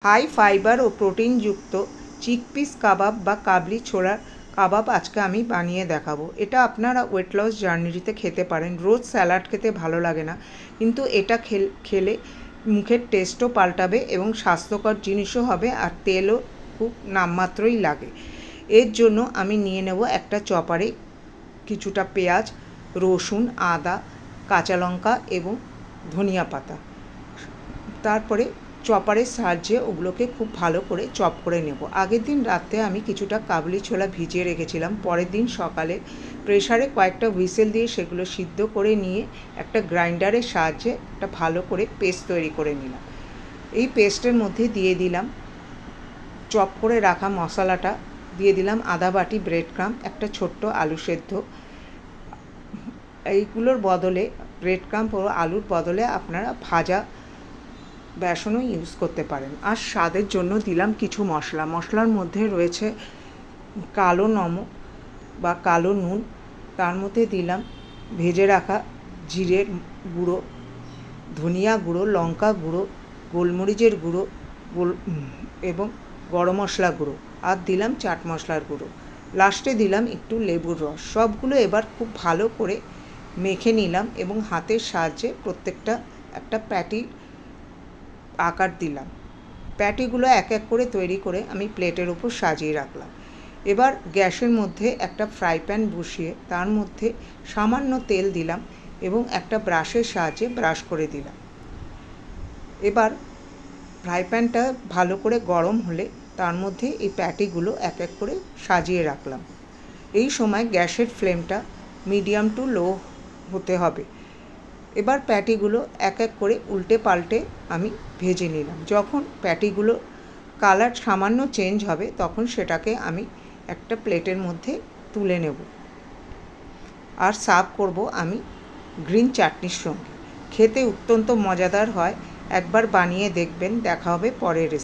High fibre ও প্রোটিনযুক্ত chickpeas কাবাব বা কাবলি ছোলার কাবাব আজকে আমি বানিয়ে দেখাবো। এটা আপনারা ওয়েট লস জার্নিতে খেতে পারেন। রোজ স্যালাড খেতে ভালো লাগে না, কিন্তু এটা খেলে মুখের টেস্টও পাল্টাবে এবং স্বাস্থ্যকর জিনিসও হবে, আর তেলও খুব নামমাত্রই লাগে। এর জন্য আমি নিয়ে নেব একটা চপারে কিছুটা পেঁয়াজ, রসুন, আদা, কাঁচা লঙ্কা এবং ধনিয়া পাতা। তারপরে চপারের সাহায্যে ওগুলোকে খুব ভালো করে চপ করে নেব। আগের দিন রাতে আমি কিছুটা কাবলি ছোলা ভিজিয়ে রেখেছিলাম। পরের দিন সকালে প্রেসারে কয়েকটা হুইসেল দিয়ে সেগুলো সিদ্ধ করে নিয়ে একটা গ্রাইন্ডারের সাহায্যে একটা ভালো করে পেস্ট তৈরি করে নিলাম। এই পেস্টের মধ্যে দিয়ে দিলাম চপ করে রাখা মশলাটা, দিয়ে দিলাম আধা বাটি ব্রেড ক্রাম্ব, একটা ছোট্ট আলু সেদ্ধ। এইগুলোর বদলে ব্রেড ক্রাম্ব ও আলুর বদলে আপনারা ভাজা বেসনও ইউজ করতে পারেন। আর স্বাদের জন্য দিলাম কিছু মশলার মধ্যে রয়েছে কালো নমক বা কালো নুন, তার মধ্যে দিলাম ভেজে রাখা জিরের গুঁড়ো, ধনিয়া গুঁড়ো, লঙ্কা গুঁড়ো, গোলমরিচের গুঁড়ো এবং গরম মশলা গুঁড়ো, আর দিলাম চাট মশলার গুঁড়ো। লাস্টে দিলাম একটু লেবুর রস। সবগুলো এবার খুব ভালো করে মেখে নিলাম এবং হাতের সাহায্যে প্রত্যেকটা একটা প্যাটি আকার দিলাম। প্যাটিগুলো এক এক করে তৈরি করে আমি প্লেটের উপর সাজিয়ে রাখলাম। এবার গ্যাসের মধ্যে একটা ফ্রাই প্যান বসিয়ে তার মধ্যে সামান্য তেল দিলাম এবং একটা ব্রাশের সাহায্যে ব্রাশ করে দিলাম। এবার ফ্রাই প্যানটা ভালো করে গরম হলে তার মধ্যে এই প্যাটিগুলো এক এক করে সাজিয়ে রাখলাম। এই সময় গ্যাসের ফ্লেমটা মিডিয়াম টু লো হতে হবে। এবার প্যাটিগুলো এক এক করে উল্টে পাল্টে আমি ভেজে নিলাম। যখন প্যাটিগুলো কালার সামান্য চেঞ্জ হবে তখন সেটাকে আমি একটা প্লেটের মধ্যে তুলে নেব আর সার্ভ করব আমি গ্রিন চাটনির সঙ্গে। খেতে অত্যন্ত মজাদার হয়, একবার বানিয়ে দেখবেন। দেখা হবে পরের রেসিপি।